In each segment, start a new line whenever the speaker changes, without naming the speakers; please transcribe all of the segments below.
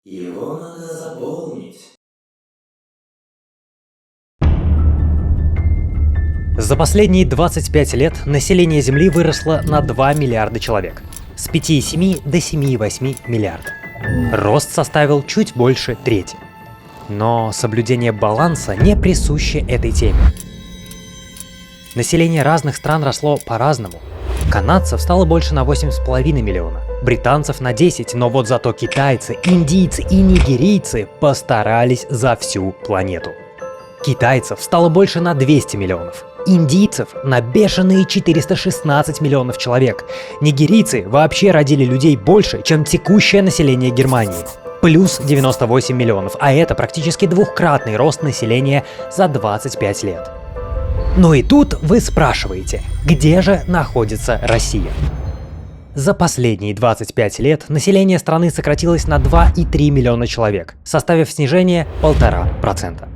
Его надо заполнить.
За последние 25 лет население Земли выросло на 2 миллиарда человек. С 5,7 до 7,8 миллиарда. Рост составил чуть больше трети. Но соблюдение баланса не присуще этой теме. Население разных стран росло по-разному. Канадцев стало больше на 8,5 миллиона, британцев на 10, но вот зато китайцы, индийцы и нигерийцы постарались за всю планету. Китайцев стало больше на 200 миллионов, индийцев на бешеные 416 миллионов человек. Нигерийцы вообще родили людей больше, чем текущее население Германии. Плюс 98 миллионов, а это практически двукратный рост населения за 25 лет. Но и тут вы спрашиваете, где же находится Россия? За последние 25 лет население страны сократилось на 2,3 миллиона человек, составив снижение 1,5%.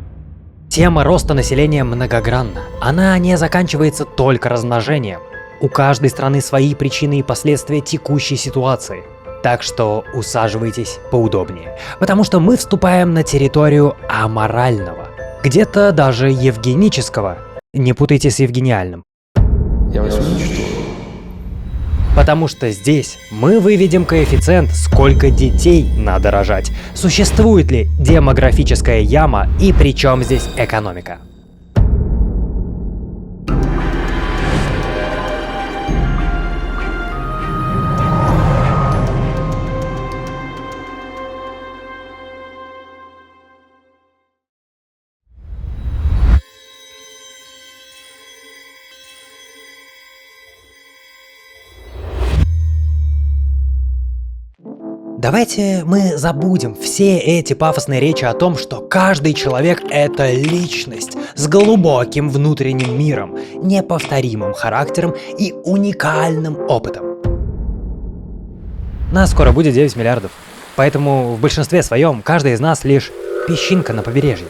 Тема роста населения многогранна. Она не заканчивается только размножением. У каждой страны свои причины и последствия текущей ситуации. Так что усаживайтесь поудобнее, потому что мы вступаем на территорию аморального, где-то даже евгенического. Не путайте с евгениальным.
Я вас уничтожу.
Потому что здесь мы выведем коэффициент, сколько детей надо рожать, существует ли демографическая яма и при чем здесь экономика. Давайте мы забудем все эти пафосные речи о том, что каждый человек — это личность с глубоким внутренним миром, неповторимым характером и уникальным опытом. Нас скоро будет 9 миллиардов, поэтому в большинстве своем каждый из нас лишь песчинка на побережье.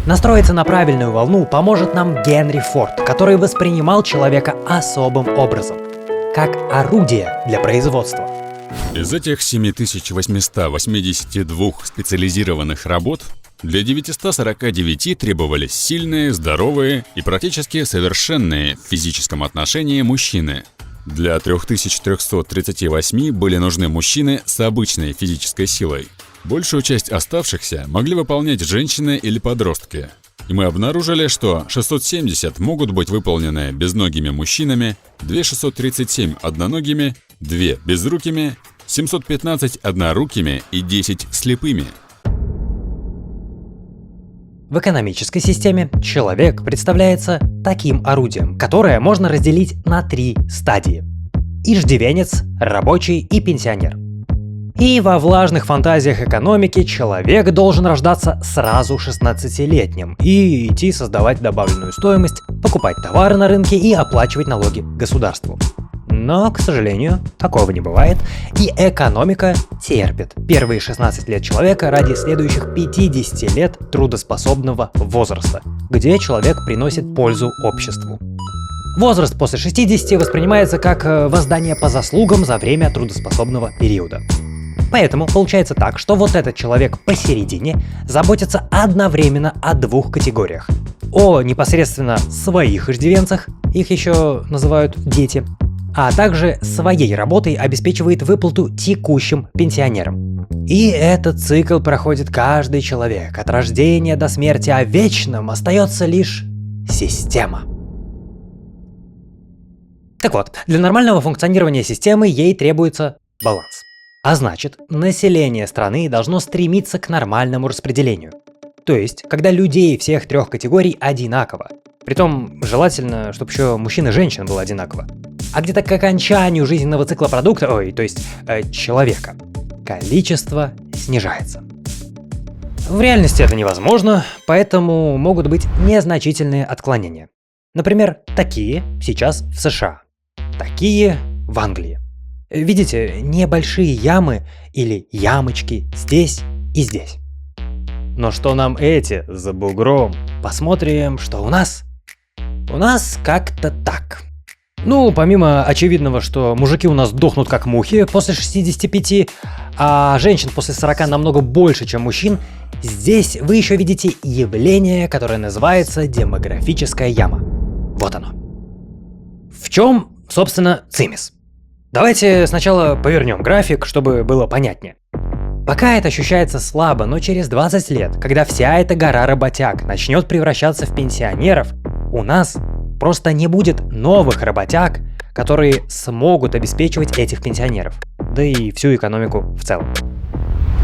Настроиться на правильную волну поможет нам Генри Форд, который воспринимал человека особым образом, как орудие для производства.
Из этих 7882 специализированных работ для 949 требовались сильные, здоровые и практически совершенные в физическом отношении мужчины. Для 3338 были нужны мужчины с обычной физической силой. Большую часть оставшихся могли выполнять женщины или подростки. И мы обнаружили, что 670 могут быть выполнены безногими мужчинами, 2637 одноногими, 2 безрукими, 715 однорукими и 10 слепыми.
В экономической системе человек представляется таким орудием, которое можно разделить на 3 стадии: иждивенец, рабочий и пенсионер. И во влажных фантазиях экономики человек должен рождаться сразу 16-летним и идти создавать добавленную стоимость, покупать товары на рынке и оплачивать налоги государству. Но, к сожалению, такого не бывает, и экономика терпит первые 16 лет человека ради следующих 50 лет трудоспособного возраста, где человек приносит пользу обществу. Возраст после 60 воспринимается как воздание по заслугам за время трудоспособного периода. Поэтому получается так, что вот этот человек посередине заботится одновременно о 2 категориях. О непосредственно своих иждивенцах, их еще называют дети, а также своей работой обеспечивает выплату текущим пенсионерам. И этот цикл проходит каждый человек от рождения до смерти, а вечным остается лишь система. Так вот, для нормального функционирования системы ей требуется баланс. А значит, население страны должно стремиться к нормальному распределению. То есть, когда людей всех 3 категорий одинаково. Притом, желательно, чтобы еще мужчин и женщин было одинаково. А где-то к окончанию жизненного цикла продукта, человека, количество снижается. В реальности это невозможно, поэтому могут быть незначительные отклонения. Например, такие сейчас в США, такие в Англии. Видите, небольшие ямы или ямочки здесь и здесь. Но что нам эти за бугром? Посмотрим, что у нас. У нас как-то так. Ну, помимо очевидного, что мужики у нас дохнут как мухи после 65, а женщин после 40 намного больше, чем мужчин, здесь вы еще видите явление, которое называется демографическая яма. Вот оно. В чем, собственно, цимис? Давайте сначала повернем график, чтобы было понятнее. Пока это ощущается слабо, но через 20 лет, когда вся эта гора работяг начнет превращаться в пенсионеров, у нас просто не будет новых работяг, которые смогут обеспечивать этих пенсионеров, да и всю экономику в целом.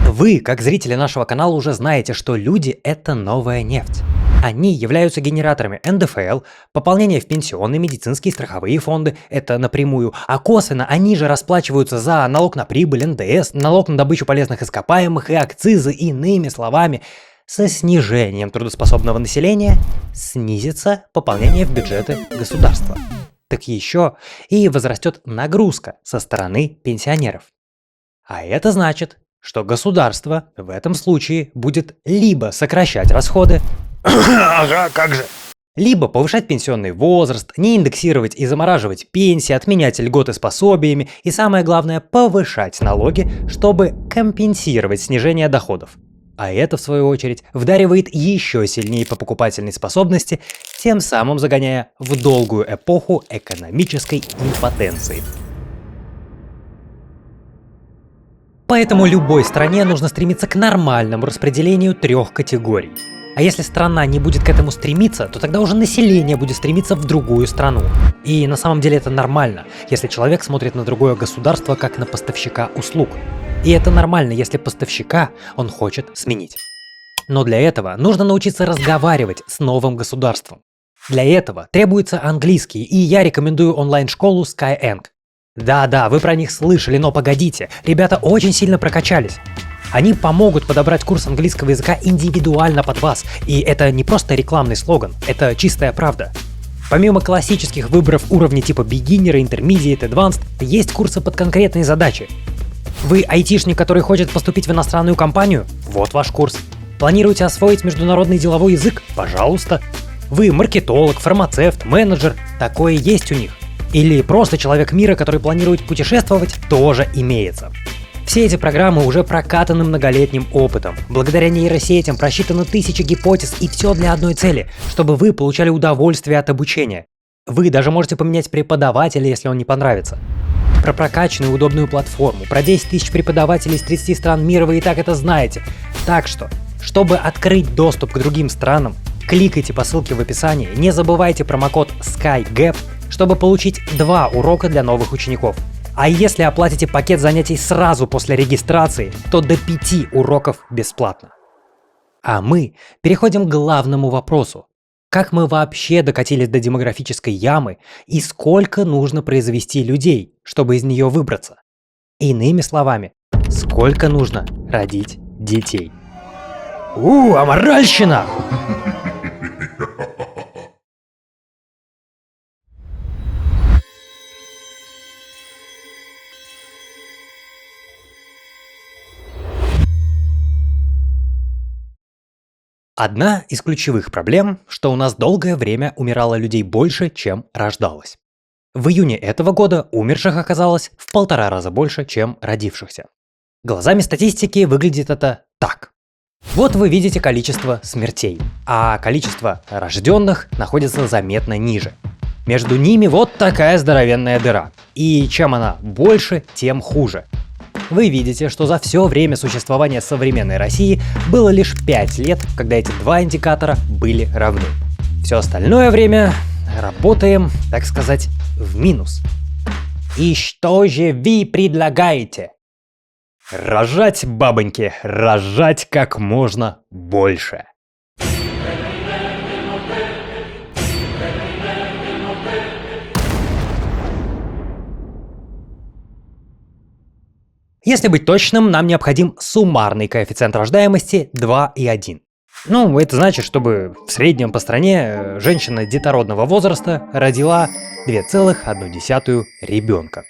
Вы, как зрители нашего канала, уже знаете, что люди – это новая нефть. Они являются генераторами НДФЛ, пополнения в пенсионные, медицинские, страховые фонды – это напрямую, а косвенно они же расплачиваются за налог на прибыль, НДС, налог на добычу полезных ископаемых и акцизы, иными словами. Со снижением трудоспособного населения снизится пополнение в бюджеты государства. Так еще и возрастет нагрузка со стороны пенсионеров. А это значит, что государство в этом случае будет либо сокращать расходы, ага, как же, либо повышать пенсионный возраст, не индексировать и замораживать пенсии, отменять льготы с пособиями и, самое главное, повышать налоги, чтобы компенсировать снижение доходов. А это, в свою очередь, вдаривает еще сильнее по покупательной способности, тем самым загоняя в долгую эпоху экономической импотенции. Поэтому любой стране нужно стремиться к нормальному распределению 3 категорий. А если страна не будет к этому стремиться, то тогда уже население будет стремиться в другую страну. И на самом деле это нормально, если человек смотрит на другое государство как на поставщика услуг. И это нормально, если поставщика он хочет сменить. Но для этого нужно научиться разговаривать с новым государством. Для этого требуется английский, и я рекомендую онлайн-школу Skyeng. Да-да, вы про них слышали, но погодите, ребята очень сильно прокачались. Они помогут подобрать курс английского языка индивидуально под вас, и это не просто рекламный слоган, это чистая правда. Помимо классических выборов уровней типа Beginner, Intermediate, Advanced, есть курсы под конкретные задачи. Вы айтишник, который хочет поступить в иностранную компанию? Вот ваш курс. Планируете освоить международный деловой язык? Пожалуйста. Вы маркетолог, фармацевт, менеджер? Такое есть у них. Или просто человек мира, который планирует путешествовать? Тоже имеется. Все эти программы уже прокатаны многолетним опытом. Благодаря нейросетям просчитаны тысячи гипотез, и все для одной цели, чтобы вы получали удовольствие от обучения. Вы даже можете поменять преподавателя, если он не понравится. Про прокачанную удобную платформу, про 10 тысяч преподавателей из 30 стран мира вы и так это знаете. Так что, чтобы открыть доступ к другим странам, кликайте по ссылке в описании, не забывайте промокод SkyGap, чтобы получить 2 урока для новых учеников. А если оплатите пакет занятий сразу после регистрации, то до 5 уроков бесплатно. А мы переходим к главному вопросу. Как мы вообще докатились до демографической ямы и сколько нужно произвести людей, чтобы из нее выбраться? Иными словами, сколько нужно родить детей? Аморальщина! Одна из ключевых проблем, что у нас долгое время умирало людей больше, чем рождалось. В июне этого года умерших оказалось в 1,5 раза больше, чем родившихся. Глазами статистики выглядит это так. Вот вы видите количество смертей, а количество рожденных находится заметно ниже. Между ними вот такая здоровенная дыра. И чем она больше, тем хуже. Вы видите, что за все время существования современной России было лишь 5 лет, когда эти 2 индикатора были равны. Все остальное время работаем, так сказать, в минус. И что же вы предлагаете? Рожать, бабоньки, рожать как можно больше. Если быть точным, нам необходим суммарный коэффициент рождаемости 2,1. Ну, это значит, чтобы в среднем по стране женщина детородного возраста родила 2,1 ребенка.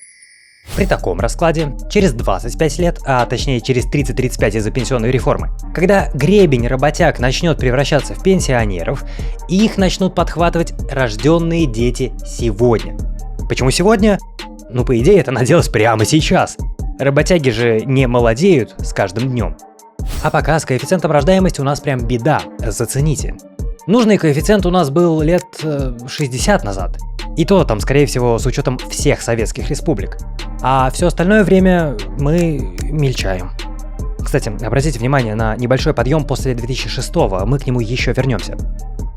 При таком раскладе, через 25 лет, а точнее через 30-35 из-за пенсионной реформы, когда гребень работяг начнет превращаться в пенсионеров, их начнут подхватывать рожденные дети сегодня. Почему сегодня? Ну, по идее, это наделось прямо сейчас. Работяги же не молодеют с каждым днем. А пока с коэффициентом рождаемости у нас прям беда, зацените. Нужный коэффициент у нас был лет 60 назад. И то там, скорее всего, с учетом всех советских республик. А все остальное время мы мельчаем. Кстати, обратите внимание на небольшой подъем после 2006-го, мы к нему еще вернемся.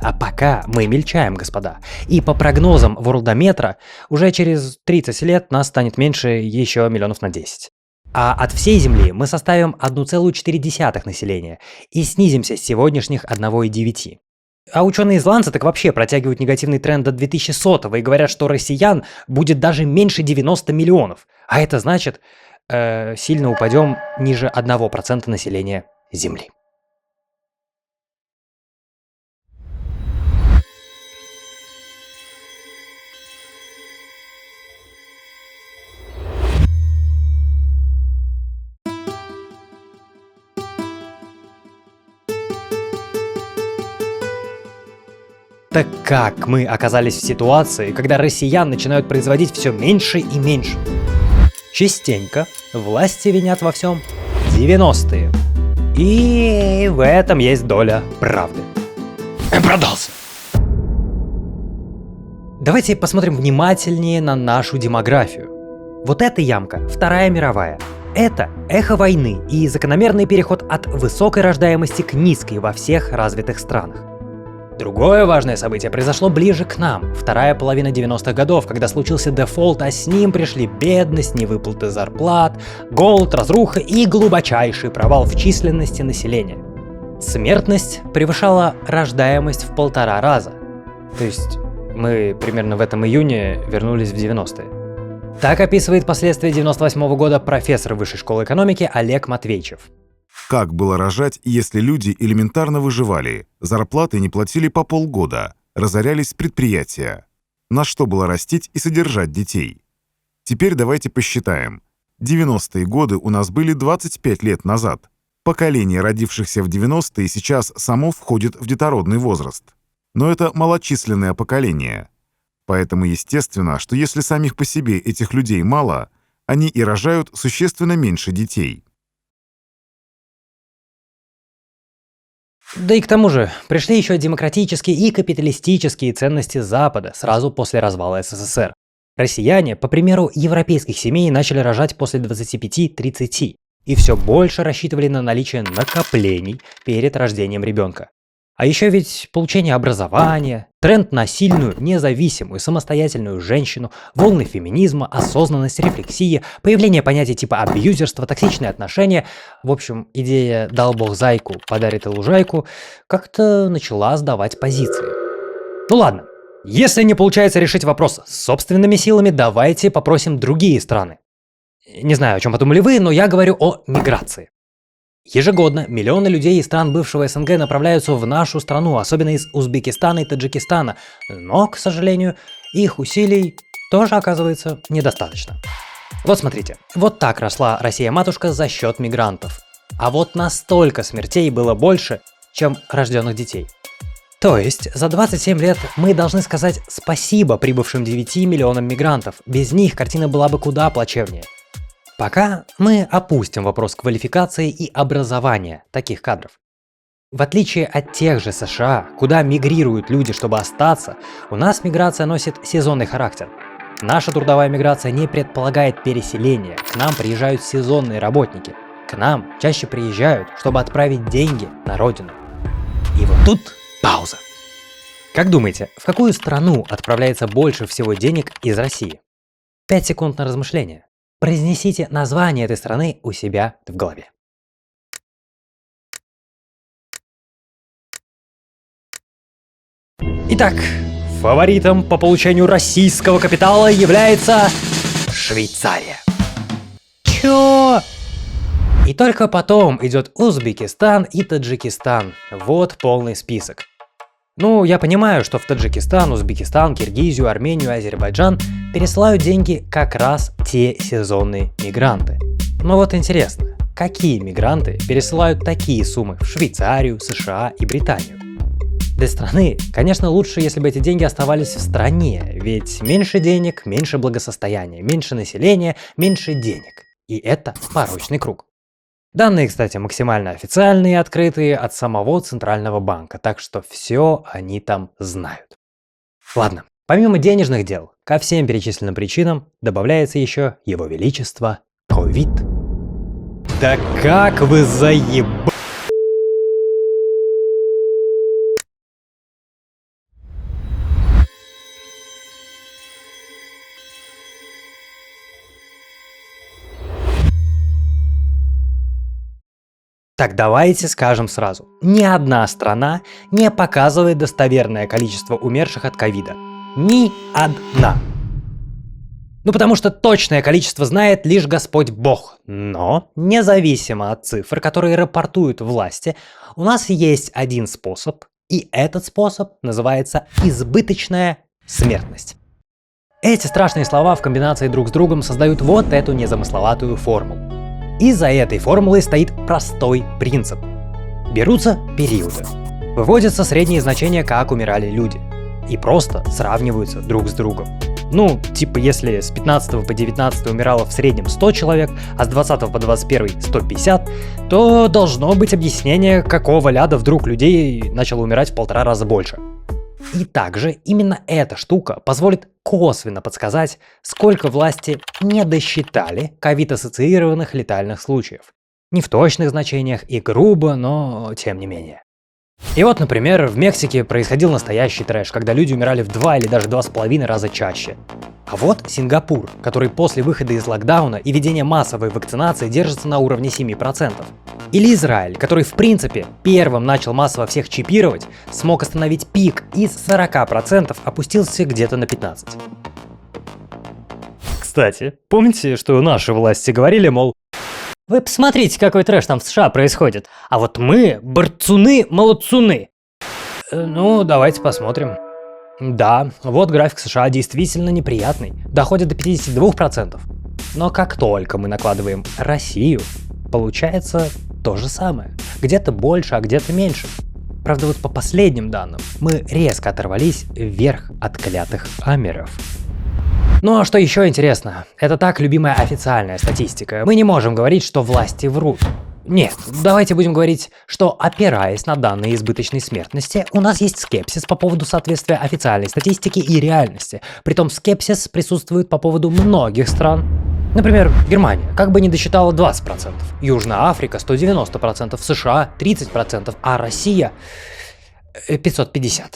А пока мы мельчаем, господа. И по прогнозам Ворлдометра, уже через 30 лет нас станет меньше еще миллионов на 10. А от всей Земли мы составим 1,4 населения и снизимся с сегодняшних 1,9. А ученые-исландцы так вообще протягивают негативный тренд до 2100-го и говорят, что россиян будет даже меньше 90 миллионов. А это значит, сильно упадем ниже 1% населения Земли. Так как мы оказались в ситуации, когда россиян начинают производить все меньше и меньше? Частенько власти винят во всем 90-е. И в этом есть доля правды. Продался. Давайте посмотрим внимательнее на нашу демографию. Вот эта ямка, Вторая мировая. Это эхо войны и закономерный переход от высокой рождаемости к низкой во всех развитых странах. Другое важное событие произошло ближе к нам, вторая половина 90-х годов, когда случился дефолт, а с ним пришли бедность, невыплаты зарплат, голод, разруха и глубочайший провал в численности населения. Смертность превышала рождаемость в 1,5 раза. То есть мы примерно в этом июне вернулись в 90-е. Так описывает последствия 98-го года профессор Высшей школы экономики Олег Матвейчев.
Как было рожать, если люди элементарно выживали, зарплаты не платили по полгода, разорялись предприятия? На что было растить и содержать детей? Теперь давайте посчитаем. 90-е годы у нас были 25 лет назад. Поколение родившихся в 90-е сейчас само входит в детородный возраст. Но это малочисленное поколение. Поэтому естественно, что если самих по себе этих людей мало, они и рожают существенно меньше детей.
Да и к тому же, пришли еще демократические и капиталистические ценности Запада сразу после развала СССР. Россияне, по примеру европейских семей, начали рожать после 25-30 и все больше рассчитывали на наличие накоплений перед рождением ребенка. А еще ведь получение образования, тренд на сильную, независимую, самостоятельную женщину, волны феминизма, осознанность, рефлексия, появление понятий типа абьюзерства, токсичные отношения, в общем, идея «дал бог зайку, подарит и лужайку» как-то начала сдавать позиции. Ну ладно, если не получается решить вопрос собственными силами, давайте попросим другие страны. Не знаю, о чем подумали вы, но я говорю о миграции. Ежегодно миллионы людей из стран бывшего СНГ направляются в нашу страну, особенно из Узбекистана и Таджикистана, но, к сожалению, их усилий тоже оказывается недостаточно. Вот смотрите, вот так росла Россия-матушка за счет мигрантов. А вот настолько смертей было больше, чем рожденных детей. То есть за 27 лет мы должны сказать спасибо прибывшим 9 миллионам мигрантов, без них картина была бы куда плачевнее. Пока мы опустим вопрос квалификации и образования таких кадров. В отличие от тех же США, куда мигрируют люди, чтобы остаться, у нас миграция носит сезонный характер. Наша трудовая миграция не предполагает переселение, к нам приезжают сезонные работники, к нам чаще приезжают, чтобы отправить деньги на родину. И вот тут пауза. Как думаете, в какую страну отправляется больше всего денег из России? 5 секунд на размышление. Произнесите название этой страны у себя в голове. Итак, фаворитом по получению российского капитала является Швейцария. Чё? И только потом идет Узбекистан и Таджикистан. Вот полный список. Ну, я понимаю, что в Таджикистан, Узбекистан, Киргизию, Армению, Азербайджан пересылают деньги как раз те сезонные мигранты. Но вот интересно, какие мигранты пересылают такие суммы в Швейцарию, США и Британию? Для страны, конечно, лучше, если бы эти деньги оставались в стране, ведь меньше денег, меньше благосостояния, меньше населения, меньше денег. И это порочный круг. Данные, кстати, максимально официальные и открытые от самого Центрального банка, так что все они там знают. Ладно, помимо денежных дел, ко всем перечисленным причинам добавляется еще Его Величество ковид. Да как вы заебали! Так давайте скажем сразу, ни одна страна не показывает достоверное количество умерших от ковида. Ни одна. Ну потому что точное количество знает лишь Господь Бог. Но, независимо от цифр, которые рапортуют власти, у нас есть один способ, и этот способ называется избыточная смертность. Эти страшные слова в комбинации друг с другом создают вот эту незамысловатую формулу. И за этой формулой стоит простой принцип. Берутся периоды, выводятся средние значения, как умирали люди, и просто сравниваются друг с другом. Ну, типа если с 15 по 19 умирало в среднем 100 человек, а с 20 по 21 150, то должно быть объяснение, какого ляда вдруг людей начало умирать в 1,5 раза больше. И также именно эта штука позволит косвенно подсказать, сколько власти не досчитали ковид-ассоциированных летальных случаев. Не в точных значениях и грубо, но тем не менее. И вот, например, в Мексике происходил настоящий трэш, когда люди умирали в 2 или даже 2,5 раза чаще. А вот Сингапур, который после выхода из локдауна и введения массовой вакцинации держится на уровне 7%. Или Израиль, который в принципе первым начал массово всех чипировать, смог остановить пик и с 40% опустился где-то на 15%. Кстати, помните, что наши власти говорили, мол, вы посмотрите, какой трэш там в США происходит, а вот мы борцуны-молодцуны. Ну, давайте посмотрим. Да, вот график США действительно неприятный, доходит до 52%. Но как только мы накладываем Россию, получается то же самое. Где-то больше, а где-то меньше. Правда, вот по последним данным, мы резко оторвались вверх от клятых амеров. Ну а что еще интересно, это так любимая официальная статистика. Мы не можем говорить, что власти врут. Нет, давайте будем говорить, что опираясь на данные избыточной смертности, у нас есть скепсис по поводу соответствия официальной статистики и реальности. Притом скепсис присутствует по поводу многих стран. Например, Германия как бы не досчитала 20%, Южная Африка 190%, США 30%, а Россия 550%.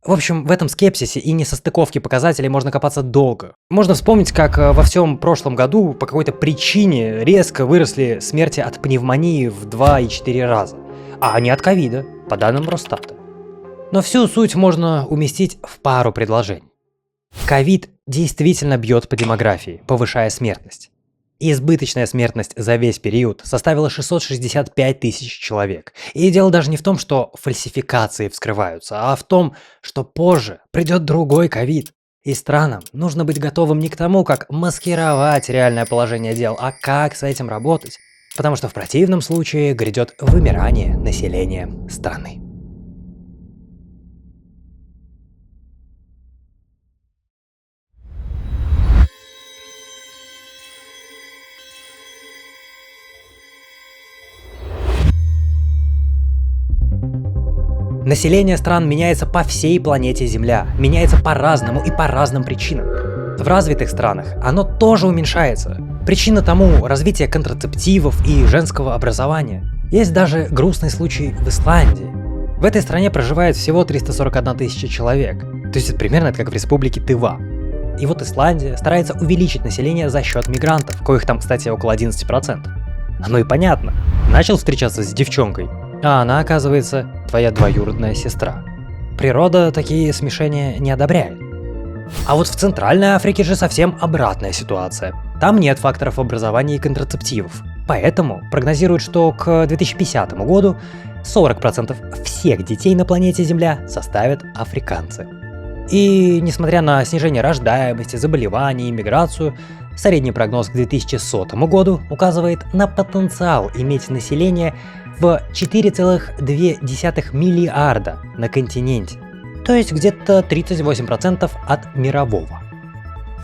В общем, в этом скепсисе и несостыковке показателей можно копаться долго. Можно вспомнить, как во всем прошлом году по какой-то причине резко выросли смерти от пневмонии в 2,4 раза, а не от ковида, по данным Росстата. Но всю суть можно уместить в пару предложений. Ковид действительно бьет по демографии, повышая смертность. Избыточная смертность за весь период составила 665 тысяч человек. И дело даже не в том, что фальсификации вскрываются, а в том, что позже придет другой ковид. И странам нужно быть готовым не к тому, как маскировать реальное положение дел, а как с этим работать. Потому что в противном случае грядет вымирание населения страны. Население стран меняется по всей планете Земля, меняется по-разному и по разным причинам. В развитых странах оно тоже уменьшается. Причина тому – развитие контрацептивов и женского образования. Есть даже грустный случай в Исландии. В этой стране проживает всего 341 тысяча человек, то есть это примерно как в республике Тыва. И вот Исландия старается увеличить население за счет мигрантов, коих там, кстати, около 11%. Оно и понятно. Начал встречаться с девчонкой, а она, оказывается, твоя двоюродная сестра. Природа такие смешения не одобряет. А вот в Центральной Африке же совсем обратная ситуация. Там нет факторов образования и контрацептивов. Поэтому прогнозируют, что к 2050 году 40% всех детей на планете Земля составят африканцы. И несмотря на снижение рождаемости, заболеваний и миграцию, Средний прогноз к 2100 году указывает на потенциал иметь население в 4,2 миллиарда на континенте, то есть где-то 38% от мирового.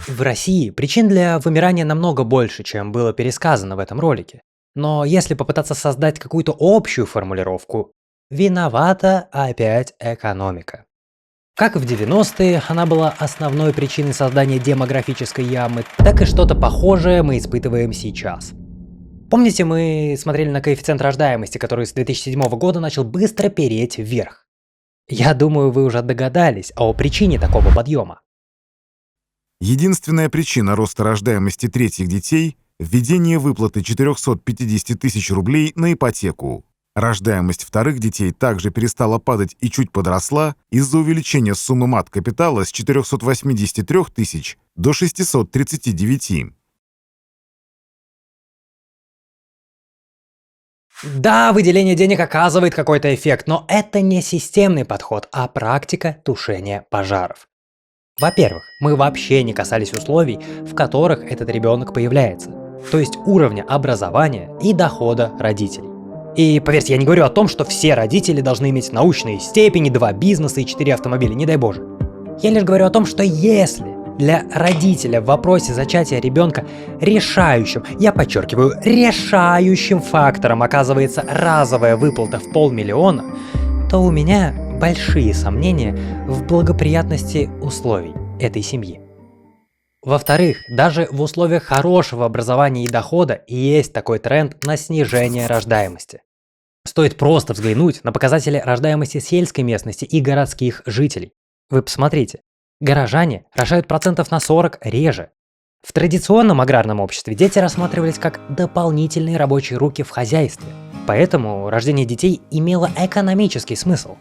В России причин для вымирания намного больше, чем было пересказано в этом ролике. Но если попытаться создать какую-то общую формулировку, виновата опять экономика. Как в 90-е она была основной причиной создания демографической ямы, так и что-то похожее мы испытываем сейчас. Помните, мы смотрели на коэффициент рождаемости, который с 2007 года начал быстро переть вверх? Я думаю, вы уже догадались о причине такого подъема.
Единственная причина роста рождаемости третьих детей – введение выплаты 450 тысяч рублей на ипотеку. Рождаемость вторых детей также перестала падать и чуть подросла из-за увеличения суммы мат-капитала с 483 тысяч до 639.
Да, выделение денег оказывает какой-то эффект, но это не системный подход, а практика тушения пожаров. Во-первых, мы вообще не касались условий, в которых этот ребенок появляется, то есть уровня образования и дохода родителей. И поверьте, я не говорю о том, что все родители должны иметь научные степени, 2 бизнеса и 4 автомобиля, не дай боже. Я лишь говорю о том, что если для родителя в вопросе зачатия ребенка решающим, я подчеркиваю, решающим фактором оказывается разовая выплата в 500 000, то у меня большие сомнения в благоприятности условий этой семьи. Во-вторых, даже в условиях хорошего образования и дохода есть такой тренд на снижение рождаемости. Стоит просто взглянуть на показатели рождаемости сельской местности и городских жителей. Вы посмотрите, горожане рожают процентов на 40 реже. В традиционном аграрном обществе дети рассматривались как дополнительные рабочие руки в хозяйстве, поэтому рождение детей имело экономический смысл.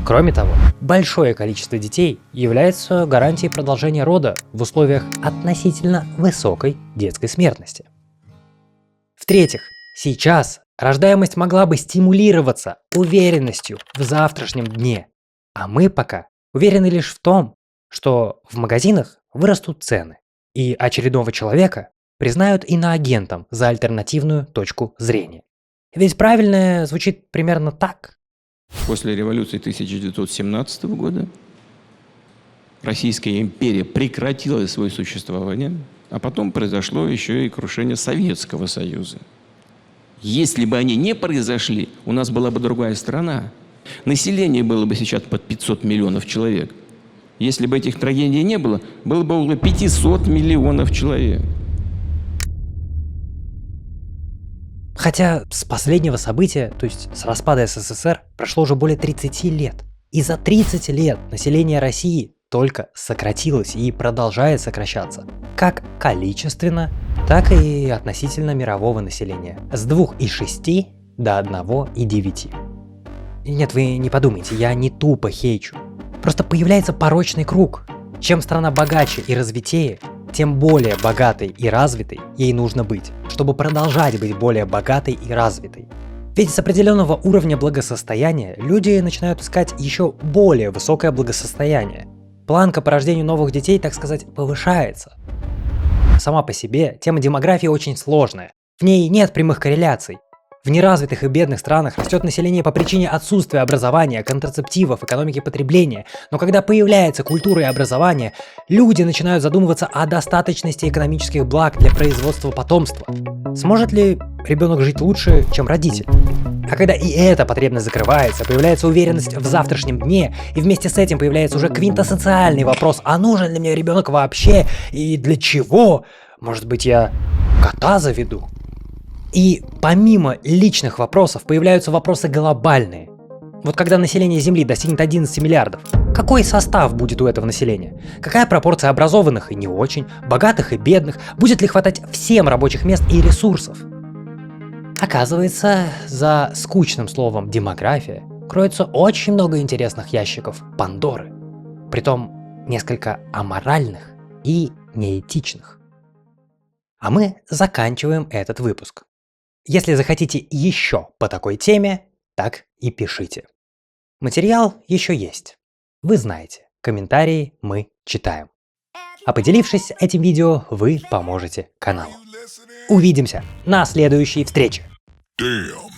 Кроме того, большое количество детей является гарантией продолжения рода в условиях относительно высокой детской смертности. В-третьих, сейчас рождаемость могла бы стимулироваться уверенностью в завтрашнем дне, а мы пока уверены лишь в том, что в магазинах вырастут цены, и очередного человека признают иноагентом за альтернативную точку зрения. Ведь правильное звучит примерно так.
После революции 1917 года Российская империя прекратила свое существование, а потом произошло еще и крушение Советского Союза. Если бы они не произошли, у нас была бы другая страна. Население было бы сейчас под 500 миллионов человек. Если бы этих трагедий не было, было бы около 500 миллионов человек.
Хотя с последнего события, то есть с распада СССР, прошло уже более 30 лет. И за 30 лет население России только сократилось и продолжает сокращаться. Как количественно, так и относительно мирового населения. С 2,6 до 1,9. И нет, вы не подумайте, я не тупо хейчу. Просто появляется порочный круг. Чем страна богаче и развитее, тем более богатой и развитой ей нужно быть, чтобы продолжать быть более богатой и развитой. Ведь с определенного уровня благосостояния люди начинают искать еще более высокое благосостояние. Планка по рождению новых детей, так сказать, повышается. Сама по себе тема демографии очень сложная. В ней нет прямых корреляций. В неразвитых и бедных странах растет население по причине отсутствия образования, контрацептивов, экономики потребления. Но когда появляется культура и образование, люди начинают задумываться о достаточности экономических благ для производства потомства. Сможет ли ребенок жить лучше, чем родитель? А когда и эта потребность закрывается, появляется уверенность в завтрашнем дне, и вместе с этим появляется уже квинтэссенциальный вопрос, а нужен ли мне ребенок вообще и для чего? Может быть, я кота заведу? И помимо личных вопросов появляются вопросы глобальные. Вот когда население Земли достигнет 11 миллиардов, какой состав будет у этого населения? Какая пропорция образованных и не очень, богатых и бедных? Будет ли хватать всем рабочих мест и ресурсов? Оказывается, за скучным словом демография кроется очень много интересных ящиков Пандоры. Притом несколько аморальных и неэтичных. А мы заканчиваем этот выпуск. Если захотите еще по такой теме, так и пишите. Материал еще есть. Вы знаете, комментарии мы читаем. А поделившись этим видео, вы поможете каналу. Увидимся на следующей встрече.
Damn.